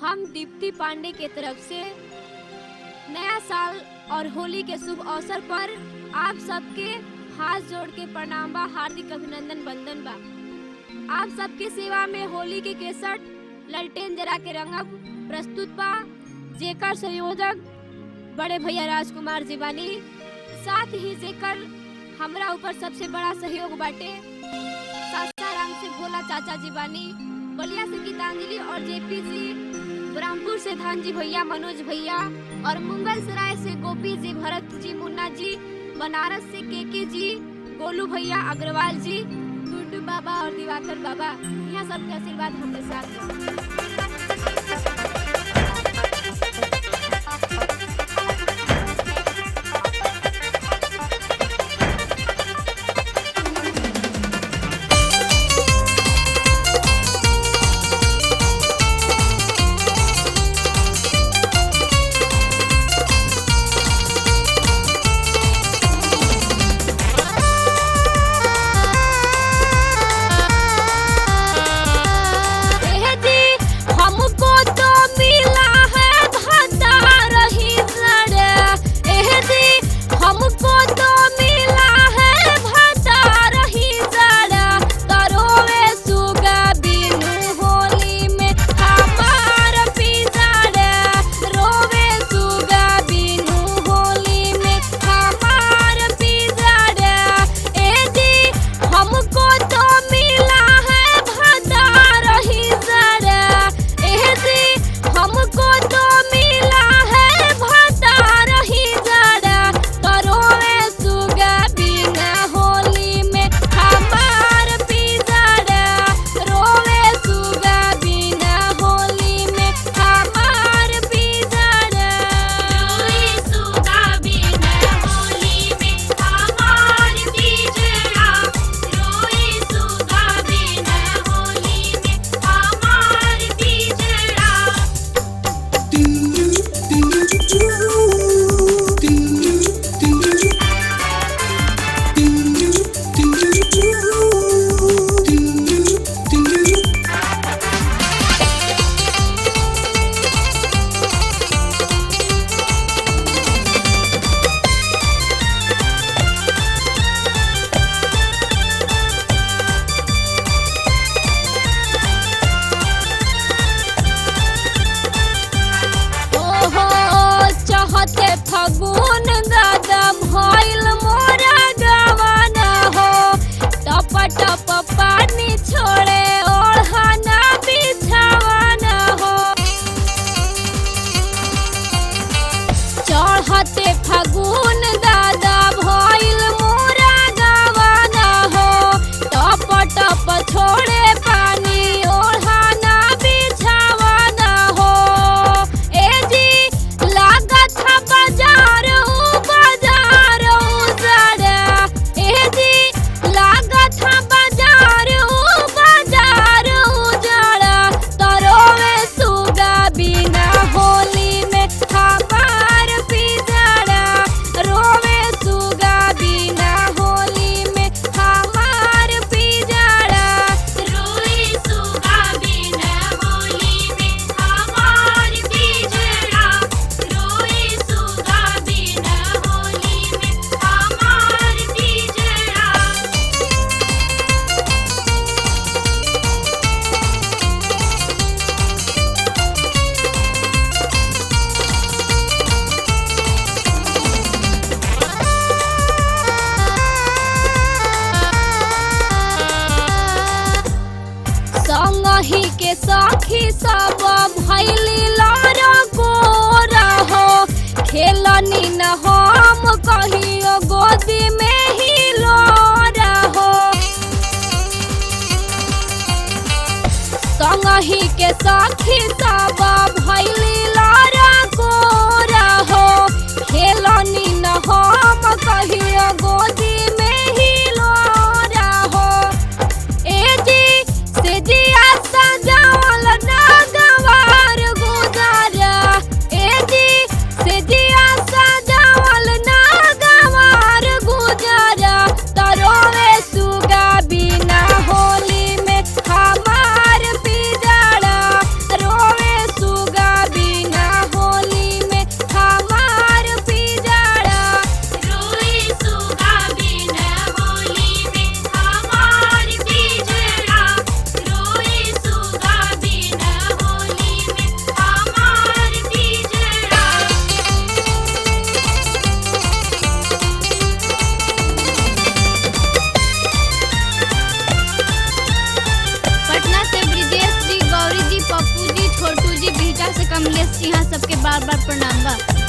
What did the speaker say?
हम दीप्ति पांडे के तरफ से नया साल और होली के शुभ अवसर पर आप सबके हाथ जोड़ के प्रणाम बा, हार्दिक अभिनंदन बंदन बा। आप सबके सेवा में होली के केसट ललटेन जरा के रंगब प्रस्तुत बा, जेकर संयोजक बड़े भैया राजकुमार जी बानी। साथ ही जेकर हमरा ऊपर सबसे बड़ा सहयोग बाटे सासाराम से भोला चाचा जी बानी, बलिया से गीतांजलि और जेपी जी, ब्रह्मपुर से धान जी भैया, मनोज भैया और मुंगल सराय से गोपी जी, भरत जी, मुन्ना जी, बनारस से केके जी, गोलू भैया, अग्रवाल जी, गुड्डू बाबा और दिवाकर बाबा, यहाँ सबके आशीर्वाद हमारे साथ। सखी सब भैली लारा को रहो, खेलनी न हम कहियो गोदी में ही लो रहो। संगही के सखी सब भैली लारा को रहो, खेलनी न हम कहियो गोदी में ही लो रहो। ए जी से जी सजावल ना गवार गुजारा, ए जी से जी सजावल ना गवार गुजारा। तरोवे सुगा बिना होली में हमार पिजड़ा, रोवे सुगा यहाँ सबके बार बार प्रणाम बा।